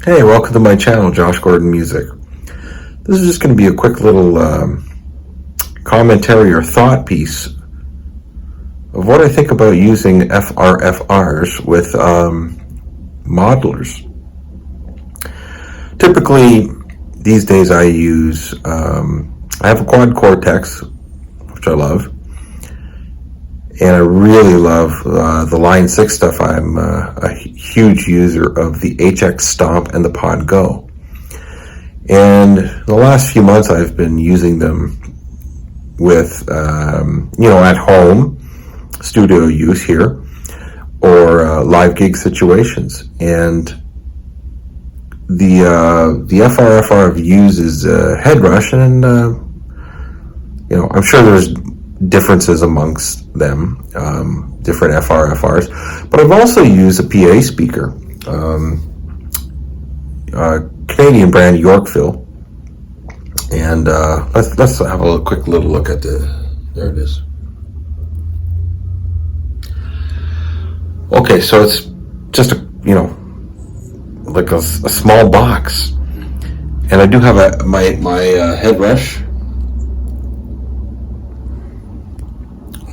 Hey, welcome to my channel, Josh Gordon Music. This is just going to be a quick little commentary or thought piece of what I think about using FRFRs with modelers. Typically, these days I use, I have a quad cortex, which I love, and I really love the Line 6 stuff. I'm a huge user of the HX Stomp and the Pod Go. And the last few months I've been using them with, at home, studio use here, or live gig situations. And the FRFR I've used is Head Rush, and I'm sure there's differences amongst them, different FRFRs, but I've also used a PA speaker, Canadian brand Yorkville, and let's have a quick little look at there it is. Okay, so it's just like a small box, and I do have my Head Rush.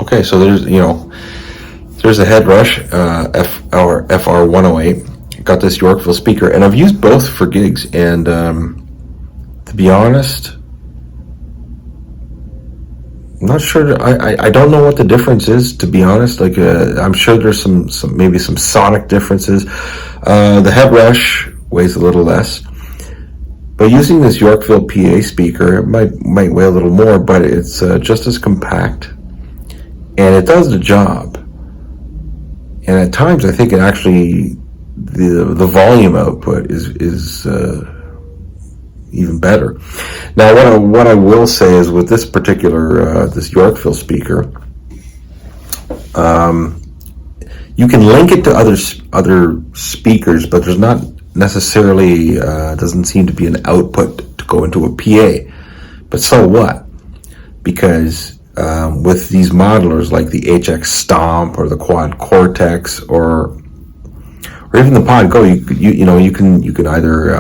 Okay, so there's a Head Rush FR108. Got this Yorkville speaker, and I've used both for gigs. And to be honest, I'm not sure. I don't know what the difference is. To be honest, I'm sure there's some maybe some sonic differences. The Head Rush weighs a little less, but using this Yorkville PA speaker, it might weigh a little more, but it's just as compact. And it does the job. And at times, I think it actually the volume output is even better. Now, what I will say is with this particular this Yorkville speaker, you can link it to other speakers, but there's not necessarily doesn't seem to be an output to go into a PA. But so what? Because with these modelers like the HX Stomp or the Quad Cortex or even the Pod Go, you can either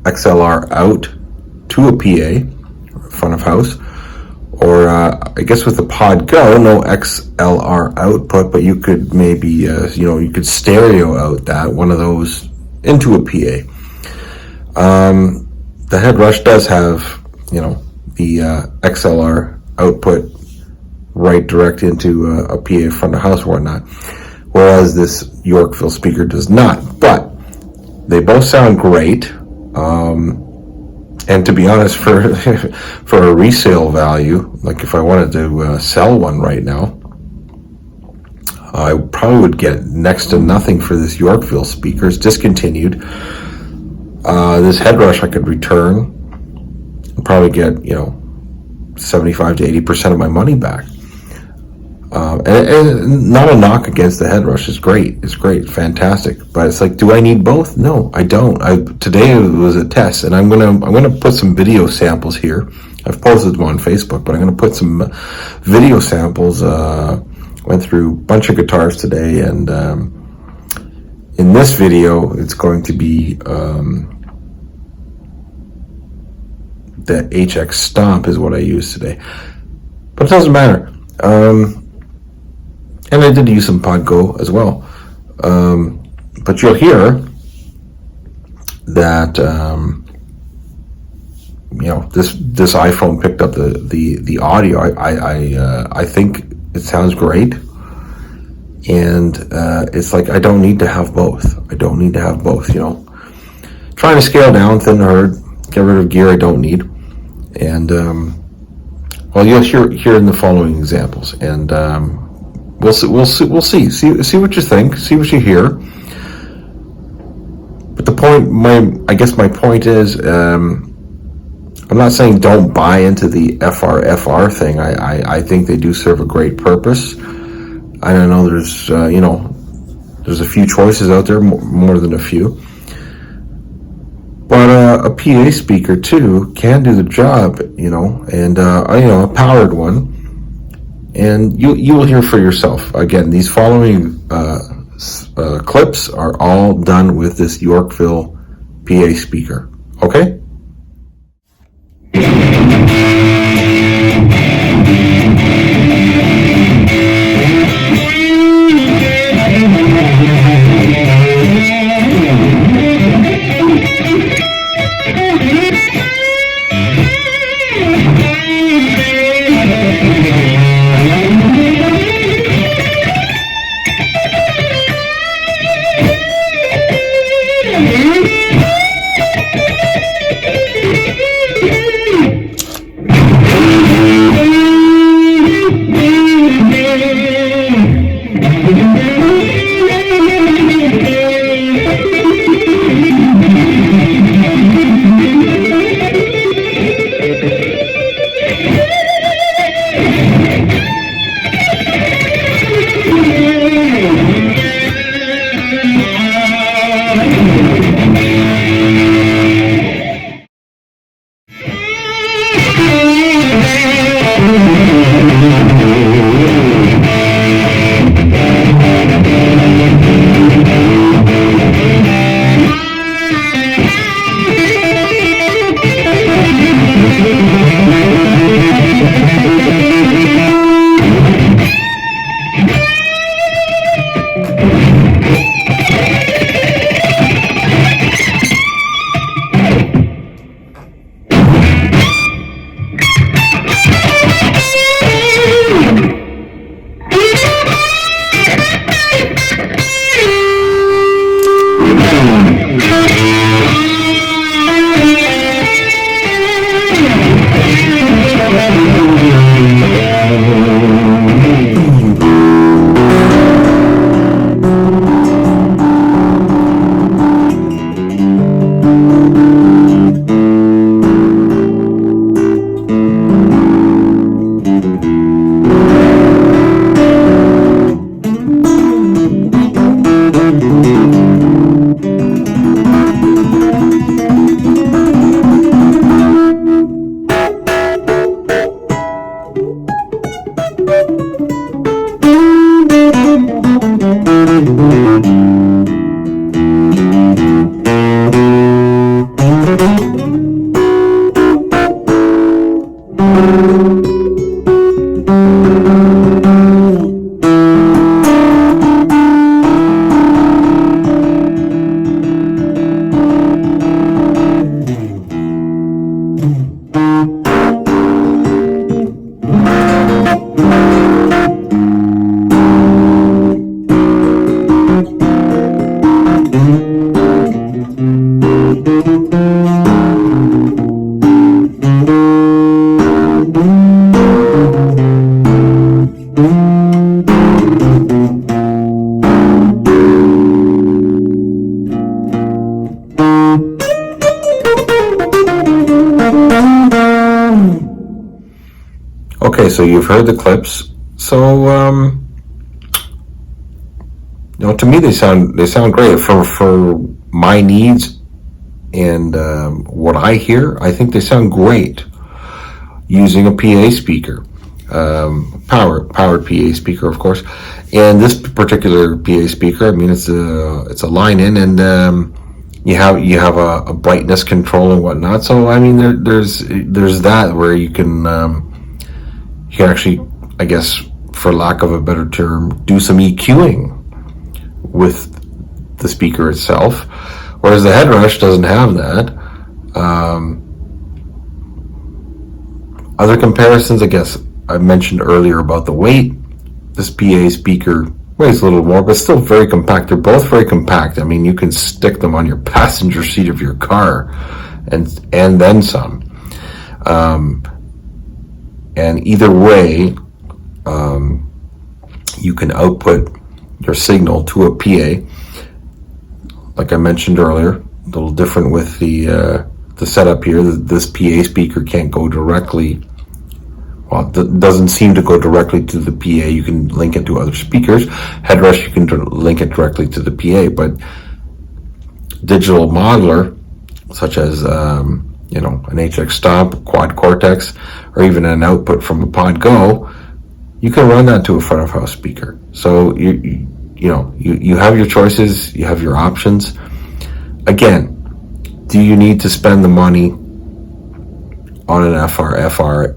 XLR out to a PA, front of house, or I guess with the Pod Go, no XLR output, but you could maybe you could stereo out that one of those into a PA. The Head Rush does have the XLR output right direct into a PA front of house or whatnot, whereas this Yorkville speaker does not. But they both sound great, and to be honest, for a resale value, like if I wanted to sell one right now, I probably would get next to nothing for this Yorkville speaker. It's discontinued. This Head Rush I could return and probably get 75 to 80% of my money back. And not a knock against the Head Rush. It's great, fantastic. But it's like, do I need both? No, I don't. Today it was a test, and I'm gonna put some video samples here. I've posted them on Facebook, but I'm gonna put some video samples. Went through a bunch of guitars today, and in this video, it's going to be the HX Stomp is what I used today, but it doesn't matter. And I did use some Pod Go as well. But you'll hear that this iPhone picked up the audio. I think it sounds great, and it's like I don't need to have both. Trying to scale down, thin herd, get rid of gear I don't need. And you'll hear in the following examples, and we'll see what you think, see what you hear. But my point is, I'm not saying don't buy into the FRFR thing. I think they do serve a great purpose. I don't know. There's a few choices out there, more than a few. But a PA speaker too can do the job, and a powered one. And you will hear for yourself. Again, these following clips are all done with this Yorkville PA speaker. Okay? Okay, so you've heard the clips. So, to me they sound great for my needs and what I hear. I think they sound great using a PA speaker, powered PA speaker, of course. And this particular PA speaker, I mean, it's a line in, and you have a brightness control and whatnot. So I mean, there's that where you can actually, I guess, for lack of a better term, do some EQing with the speaker itself, whereas the headrush doesn't have that. Other comparisons, I guess, I mentioned earlier about the weight. This PA speaker weighs a little more, but still very compact. They're both very compact. I mean, you can stick them on your passenger seat of your car and then some. And either way, you can output your signal to a PA. Like I mentioned earlier, a little different with the setup here. This PA speaker can't go directly. Well, it doesn't seem to go directly to the PA. You can link it to other speakers. Headrush, you can link it directly to the PA. But digital modeler, such as an HX Stomp, Quad Cortex, or even an output from a Pod Go, you can run that to a front of house speaker. So you have your choices, you have your options. Again, do you need to spend the money on an FRFR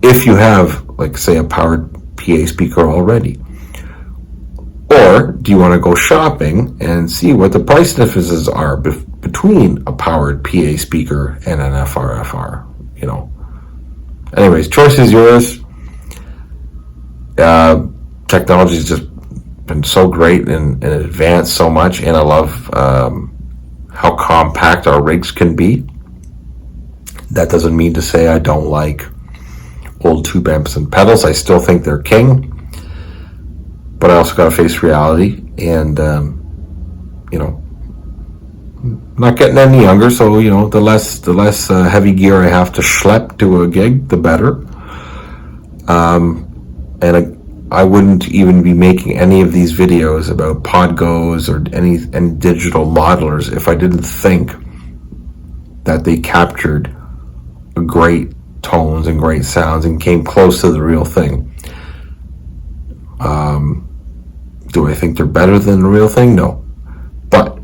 if you have, like, say, a powered PA speaker already? Or do you want to go shopping and see what the price differences are between a powered PA speaker and an FRFR? Anyways, choice is yours. Technology has just been so great and advanced so much, and I love how compact our rigs can be. That doesn't mean to say I don't like old tube amps and pedals. I still think they're king, but I also got to face reality, and not getting any younger, so the less heavy gear I have to schlep to a gig, the better. And I wouldn't even be making any of these videos about pod goes or any digital modelers if I didn't think that they captured great tones and great sounds and came close to the real thing. Do I think they're better than the real thing? No. But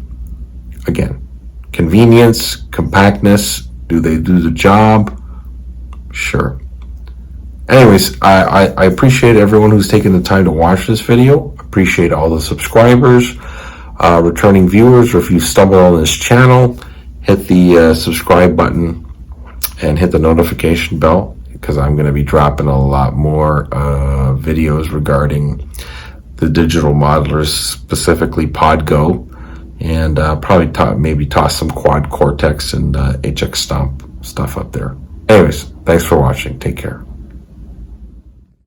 again, convenience, compactness, do they do the job? Sure. Anyways, I appreciate everyone who's taken the time to watch this video. Appreciate all the subscribers, returning viewers, or if you stumble on this channel, hit the subscribe button and hit the notification bell, because I'm going to be dropping a lot more videos regarding the digital modelers, specifically Pod Go, and probably maybe toss some Quad Cortex and HX Stomp stuff up there. Anyways, thanks for watching. Take care.